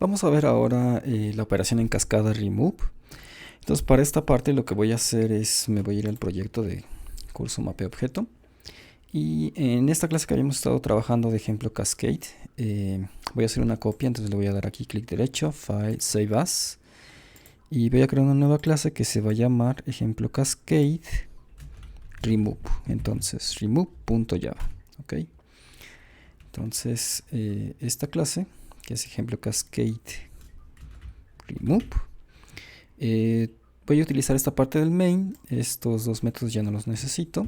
Vamos a ver ahora la operación en cascada remove. Entonces para esta parte lo que voy a hacer es, me voy a ir al proyecto de curso mapeo objeto. Y en esta clase que habíamos estado trabajando de ejemplo Cascade, voy a hacer una copia, entonces le voy a dar aquí clic derecho, File, Save As. Y voy a crear una nueva clase que se va a llamar ejemplo Cascade remove. Entonces remove.java. ¿Ok? Entonces esta clase, que es ejemplo Cascade remove, voy a utilizar esta parte del main. Estos dos métodos ya no los necesito,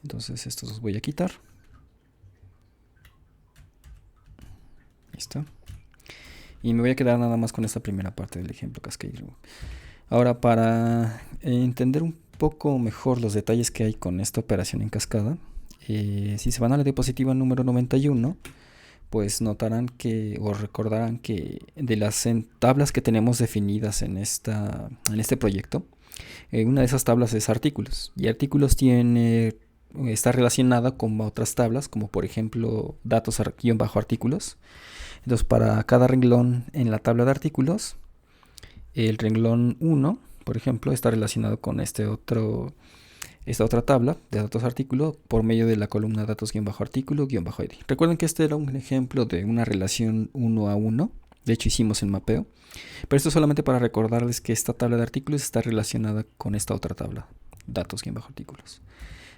entonces estos los voy a quitar. Ahí está. Y me voy a quedar nada más con esta primera parte del ejemplo Cascade remove. Ahora, para entender un poco mejor los detalles que hay con esta operación en cascada, si se van a la diapositiva número 91, pues notarán que, o recordarán que de las tablas que tenemos definidas en este proyecto, una de esas tablas es artículos. Y artículos está relacionada con otras tablas, como por ejemplo datos bajo artículos. Entonces, para cada renglón en la tabla de artículos, el renglón 1, por ejemplo, está relacionado con esta otra tabla de datos artículo por medio de la columna datos-artículo-id. Recuerden que este era un ejemplo de una relación 1 a 1. De hecho, hicimos el mapeo. Pero esto es solamente para recordarles que esta tabla de artículos está relacionada con esta otra tabla, datos-artículos.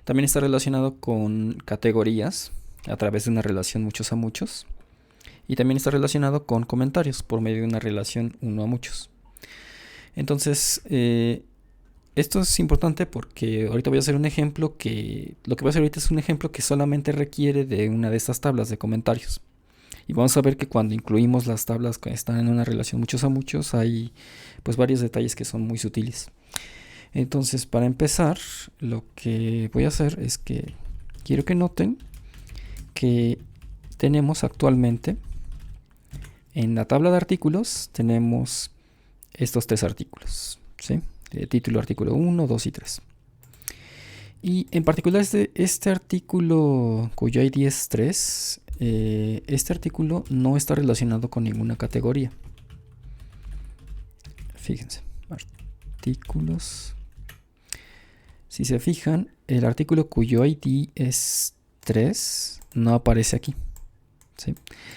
También está relacionado con categorías a través de una relación muchos a muchos. Y también está relacionado con comentarios por medio de una relación 1 a muchos. Entonces, esto es importante porque ahorita voy a hacer un ejemplo lo que voy a hacer ahorita es un ejemplo que solamente requiere de una de estas tablas de comentarios. Y vamos a ver que cuando incluimos las tablas que están en una relación muchos a muchos, hay pues varios detalles que son muy sutiles. Entonces, para empezar, lo que voy a hacer es que quiero que noten que tenemos actualmente en la tabla de artículos, tenemos estos tres artículos, ¿sí? Título, artículo 1, 2 y 3. Y en particular este artículo cuyo ID es 3, este artículo no está relacionado con ninguna categoría. Fíjense, artículos. Si se fijan, el artículo cuyo ID es 3 no aparece aquí. ¿Sí?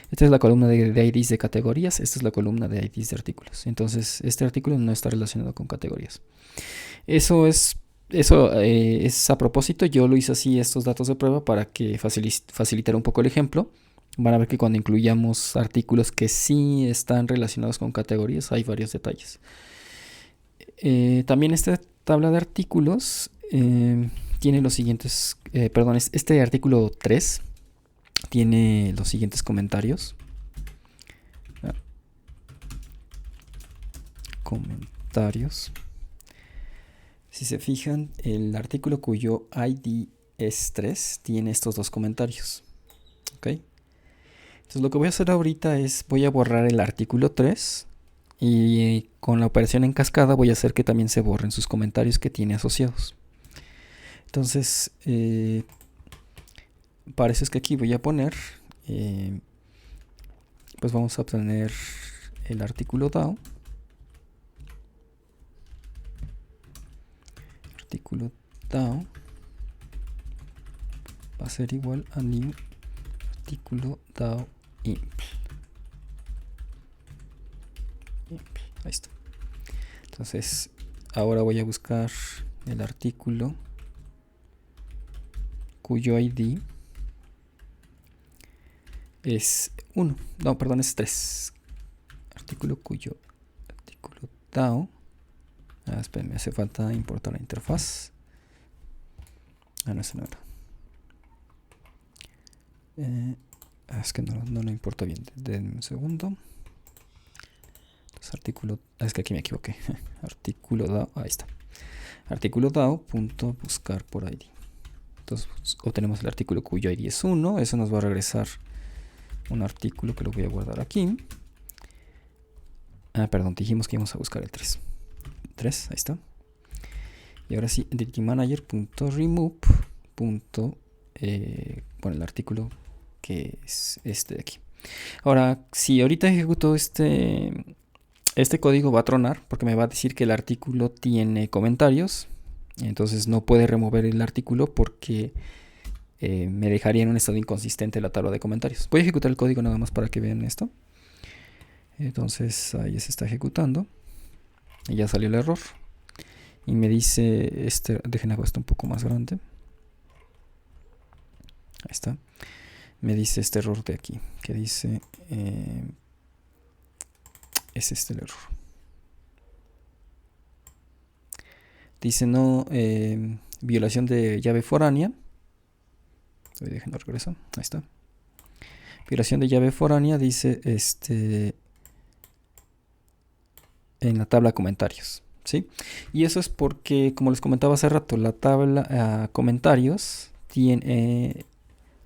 Esta es la columna de IDs de categorías, esta es la columna de IDs de artículos. Entonces, este artículo no está relacionado con categorías. Eso es a propósito. Yo lo hice así estos datos de prueba para que facilitar un poco el ejemplo. Van a ver que cuando incluyamos artículos que sí están relacionados con categorías, hay varios detalles. También esta tabla de artículos tiene los siguientes, este artículo 3 tiene los siguientes comentarios. Si se fijan, el artículo cuyo ID es 3 tiene estos dos comentarios. ¿Ok? Entonces lo que voy a hacer ahorita es, voy a borrar el artículo 3 y con la operación en cascada voy a hacer que también se borren sus comentarios que tiene asociados. Entonces, para eso es que aquí voy a poner, pues vamos a obtener el artículo DAO. Artículo DAO va a ser igual a new artículo DAO impl. Ahí está. Entonces, ahora voy a buscar el artículo cuyo ID es 1. No, perdón, es 3. Artículo DAO. Esperen, me hace falta importar la interfaz. No es nada. Es que no lo importa bien. Denme un segundo. Entonces, es que aquí me equivoqué. Artículo DAO. Ahí está. Artículo DAO.buscar por ID. Entonces obtenemos el artículo cuyo ID es 1. Eso nos va a regresar un artículo que lo voy a guardar aquí. Perdón, dijimos que íbamos a buscar el 3. 3, ahí está. Y ahora sí, entitymanager.remove. El artículo que es este de aquí. Ahora, si ahorita ejecuto este código, va a tronar porque me va a decir que el artículo tiene comentarios. Entonces no puede remover el artículo porque me dejaría en un estado inconsistente la tabla de comentarios. Voy a ejecutar el código nada más para que vean esto. Entonces ahí se está ejecutando y ya salió el error. Y me dice, dejen hago esto un poco más grande. Ahí está. Me dice este error de aquí, que dice, es el error. Dice no, violación de llave foránea. Déjenlo regreso. Ahí está. Violación de llave foránea, dice en la tabla comentarios, ¿sí? Y eso es porque, como les comentaba hace rato, la tabla comentarios tiene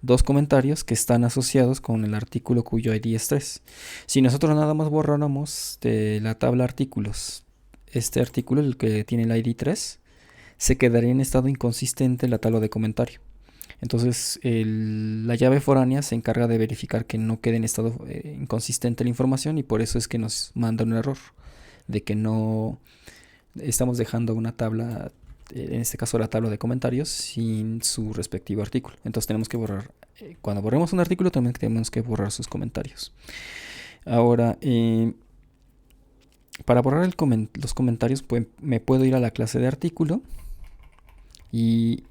dos comentarios que están asociados con el artículo cuyo ID es 3. Si nosotros nada más borráramos de la tabla artículos este artículo, el que tiene el ID 3, se quedaría en estado inconsistente la tabla de comentario. Entonces la llave foránea se encarga de verificar que no quede en estado inconsistente la información, y por eso es que nos manda un error de que no estamos dejando una tabla, en este caso la tabla de comentarios, sin su respectivo artículo. Entonces tenemos que borrar, cuando borremos un artículo también tenemos que borrar sus comentarios. Ahora, para borrar los comentarios, pues, me puedo ir a la clase de artículo, y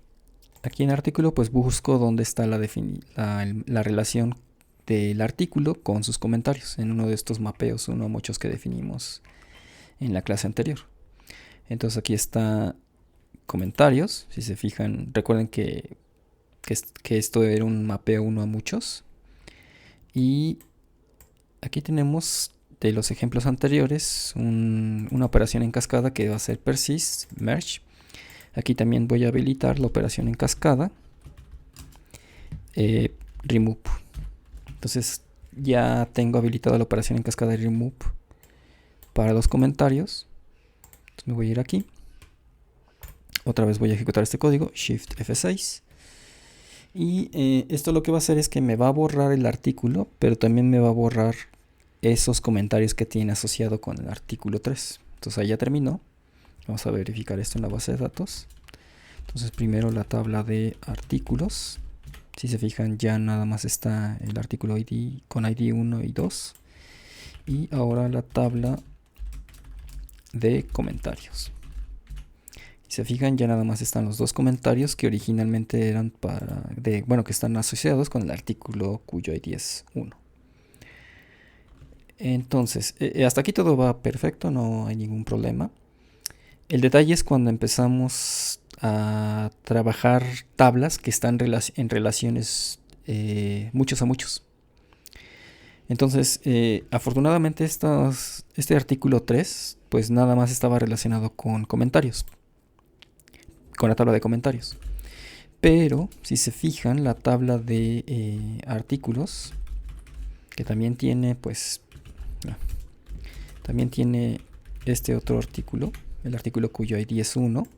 aquí en artículo pues busco dónde está la relación del artículo con sus comentarios en uno de estos mapeos, uno de muchos que definimos en la clase anterior. Entonces aquí está comentarios. Si se fijan, recuerden que esto era un mapeo uno a muchos. Y aquí tenemos de los ejemplos anteriores una operación en cascada que va a ser persist, merge. Aquí también voy a habilitar la operación en cascada, remove. Entonces ya tengo habilitada la operación en cascada de remove para los comentarios. Entonces me voy a ir aquí. Otra vez voy a ejecutar este código, Shift F6. Y esto lo que va a hacer es que me va a borrar el artículo, pero también me va a borrar esos comentarios que tiene asociado con el artículo 3. Entonces ahí ya terminó. Vamos a verificar esto en la base de datos. Entonces primero la tabla de artículos. Si se fijan, ya nada más está el artículo ID con ID 1 y 2. Y ahora la tabla de comentarios. Si se fijan, ya nada más están los dos comentarios que originalmente eran que están asociados con el artículo cuyo ID es 1. Entonces, hasta aquí todo va perfecto, no hay ningún problema. El detalle es cuando empezamos a trabajar tablas que están en relaciones muchos a muchos. Entonces, afortunadamente este artículo 3, pues nada más estaba relacionado con comentarios, con la tabla de comentarios. Pero si se fijan, la tabla de artículos, que también tiene, pues, también tiene este otro artículo, el artículo cuyo ID es 1.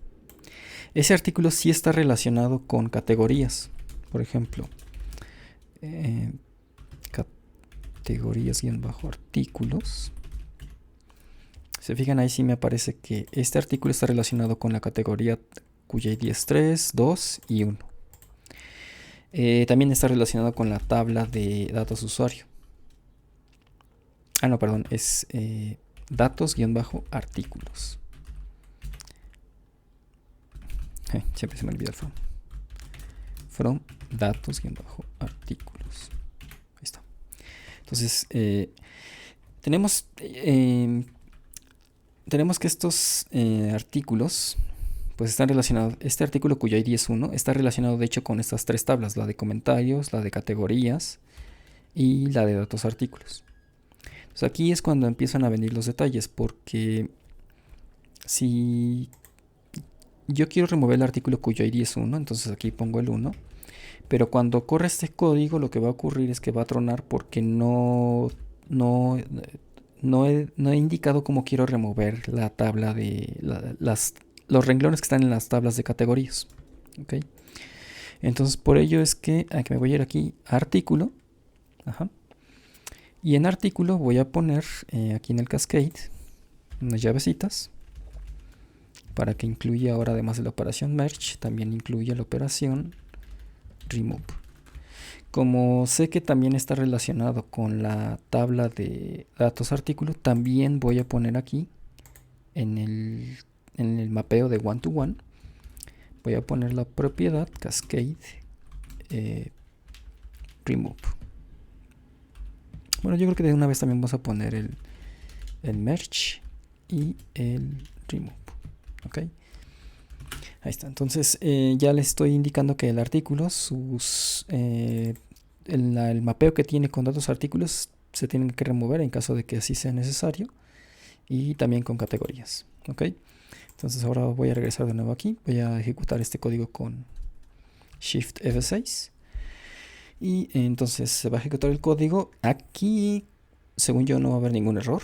Ese artículo sí está relacionado con categorías. Por ejemplo, categorías-artículos. Se fijan, ahí sí me aparece que este artículo está relacionado con la categoría cuya ID es 3, 2 y 1. También está relacionado con la tabla de datos usuario. No, perdón, es datos-artículos. Siempre se me olvida el from. From datos-artículos. Ahí está. Entonces, tenemos que estos artículos pues están relacionados. Este artículo cuyo ID es 1 está relacionado de hecho con estas tres tablas, la de comentarios, la de categorías y la de datos artículos. Entonces aquí es cuando empiezan a venir los detalles, porque si yo quiero remover el artículo cuyo ID es 1, entonces aquí pongo el 1, pero cuando corre este código lo que va a ocurrir es que va a tronar porque no he indicado cómo quiero remover la tabla de los renglones que están en las tablas de categorías. ¿Okay? Entonces por ello es que me voy a ir aquí a artículo. Y en artículo voy a poner aquí en el cascade unas llavecitas para que incluya ahora, además de la operación merge, también incluya la operación remove. Como sé que también está relacionado con la tabla de datos artículo, también voy a poner aquí en el mapeo de one to one, voy a poner la propiedad cascade remove. Bueno, yo creo que de una vez también vamos a poner el merge y el remove. Ok, ahí está. Entonces ya le estoy indicando que el artículo, el mapeo que tiene con datos artículos se tienen que remover en caso de que así sea necesario, y también con categorías. Ok, entonces ahora voy a regresar de nuevo aquí, voy a ejecutar este código con Shift F6 y entonces se va a ejecutar el código. Aquí, según yo, no va a haber ningún error.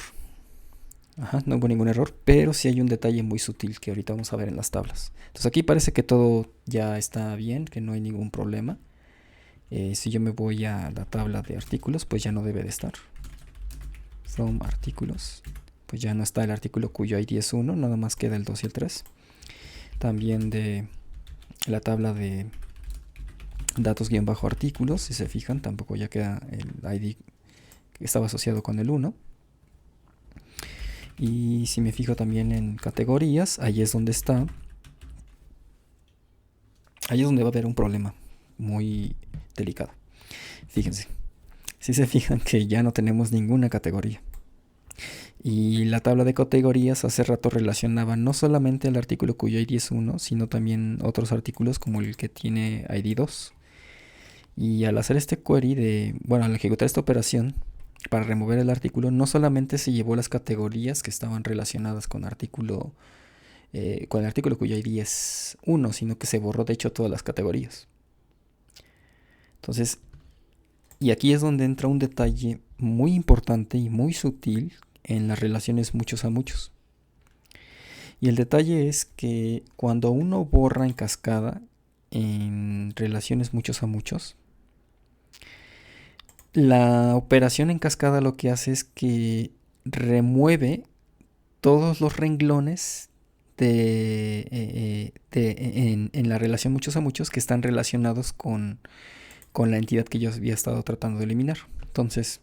No hubo ningún error, pero sí hay un detalle muy sutil que ahorita vamos a ver en las tablas. Entonces aquí parece que todo ya está bien, que no hay ningún problema. Si yo me voy a la tabla de artículos, pues ya no debe de estar. From artículos, pues ya no está el artículo cuyo ID es 1, nada más queda el 2 y el 3. También de la tabla de datos-artículos, si se fijan, tampoco ya queda el ID que estaba asociado con el 1. Y si me fijo también en categorías, ahí es donde está. Ahí es donde va a haber un problema muy delicado. Fíjense, si se fijan que ya no tenemos ninguna categoría. Y la tabla de categorías hace rato relacionaba no solamente el artículo cuyo ID es 1, sino también otros artículos como el que tiene ID 2. Y al hacer este query al ejecutar esta operación para remover el artículo, no solamente se llevó las categorías que estaban relacionadas con el artículo cuyo ID es 1, sino que se borró de hecho todas las categorías. Entonces, y aquí es donde entra un detalle muy importante y muy sutil en las relaciones muchos a muchos. Y el detalle es que cuando uno borra en cascada en relaciones muchos a muchos, la operación en cascada lo que hace es que remueve todos los renglones en la relación muchos a muchos que están relacionados con la entidad que yo había estado tratando de eliminar. Entonces,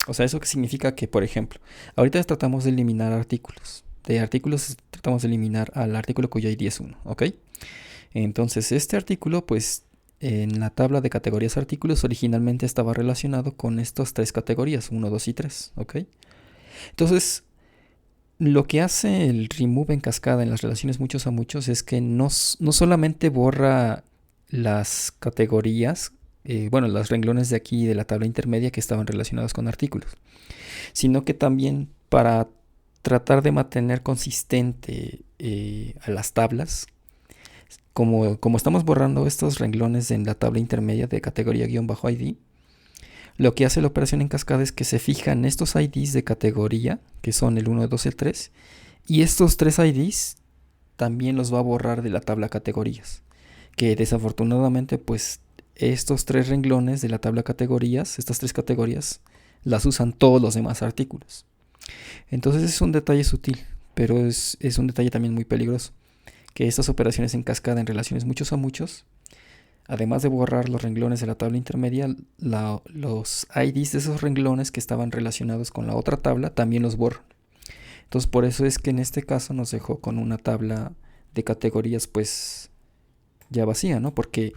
o sea, ¿eso qué significa? Que, por ejemplo, ahorita tratamos de eliminar artículos. De artículos tratamos de eliminar al artículo cuyo ID es 1, ¿ok? Entonces, este artículo, pues, en la tabla de categorías artículos originalmente estaba relacionado con estas tres categorías, 1, 2 y 3, ¿ok? Entonces, lo que hace el remove en cascada en las relaciones muchos a muchos es que no solamente borra las categorías, los renglones de aquí de la tabla intermedia que estaban relacionados con artículos, sino que también para tratar de mantener consistente a las tablas, como estamos borrando estos renglones en la tabla intermedia de categoría-ID, lo que hace la operación en cascada es que se fijan estos IDs de categoría, que son el 1, el 2 y el 3, y estos 3 IDs también los va a borrar de la tabla categorías, que desafortunadamente pues estos 3 renglones de la tabla categorías, estas 3 categorías, las usan todos los demás artículos. Entonces es un detalle sutil, pero es un detalle también muy peligroso, que estas operaciones en cascada en relaciones muchos a muchos, además de borrar los renglones de la tabla intermedia, los IDs de esos renglones que estaban relacionados con la otra tabla también los borran. Entonces por eso es que en este caso nos dejó con una tabla de categorías pues ya vacía, ¿no? Porque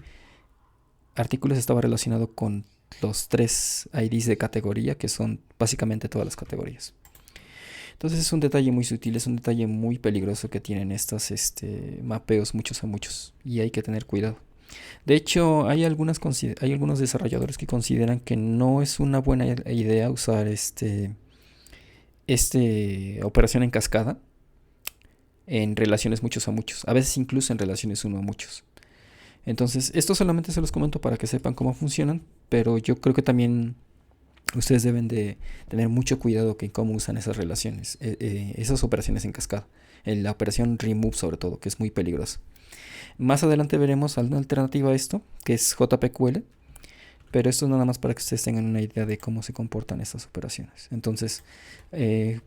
artículos estaba relacionado con los 3 IDs de categoría, que son básicamente todas las categorías. Entonces es un detalle muy sutil, es un detalle muy peligroso que tienen estos mapeos muchos a muchos, y hay que tener cuidado. De hecho, hay algunos desarrolladores que consideran que no es una buena idea usar operación en cascada en relaciones muchos a muchos, a veces incluso en relaciones uno a muchos. Entonces, esto solamente se los comento para que sepan cómo funcionan, pero yo creo que también ustedes deben de tener mucho cuidado en cómo usan esas relaciones, esas operaciones en cascada, en la operación remove sobre todo, que es muy peligrosa. Más adelante veremos una alternativa a esto, que es JPQL, Pero esto es nada más para que ustedes tengan una idea de cómo se comportan estas operaciones. Entonces,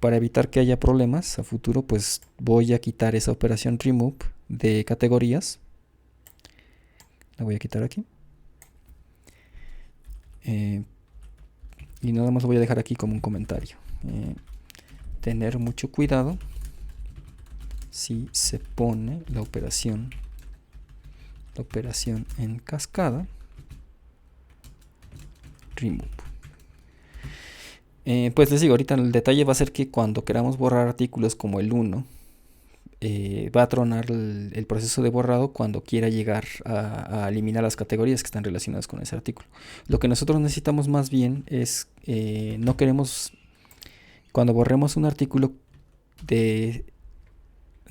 para evitar que haya problemas a futuro, pues voy a quitar esa operación remove de categorías. La voy a quitar aquí. Y nada más lo voy a dejar aquí como un comentario. Tener mucho cuidado si se pone la operación en cascada remove. Pues les digo, ahorita el detalle va a ser que cuando queramos borrar artículos como el 1, va a tronar el proceso de borrado cuando quiera llegar a eliminar las categorías que están relacionadas con ese artículo. Lo que nosotros necesitamos más bien es, no queremos, cuando borremos un artículo de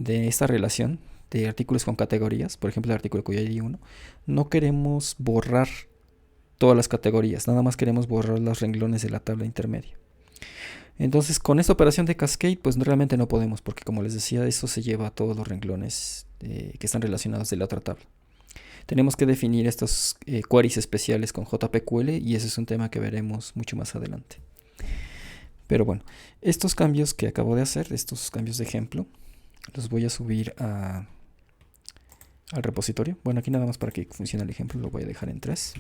esta relación de artículos con categorías, por ejemplo el artículo cuyo ID 1, no queremos borrar todas las categorías, nada más queremos borrar los renglones de la tabla intermedia. Entonces con esta operación de cascade pues realmente no podemos, porque como les decía, eso se lleva a todos los renglones que están relacionados de la otra tabla. Tenemos que definir estos queries especiales con JPQL, y ese es un tema que veremos mucho más adelante. Pero bueno, estos cambios que acabo de hacer, estos cambios de ejemplo, los voy a subir al repositorio. Bueno, aquí nada más para que funcione el ejemplo lo voy a dejar en 3,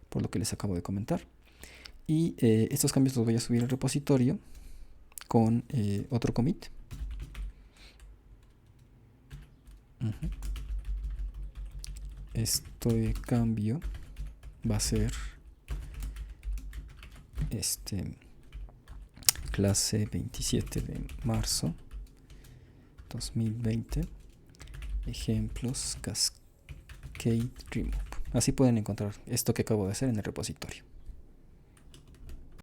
por lo que les acabo de comentar. Y estos cambios los voy a subir al repositorio con otro commit. Este cambio va a ser clase 27 de marzo 2020, ejemplos cascade remove. Así pueden encontrar esto que acabo de hacer en el repositorio.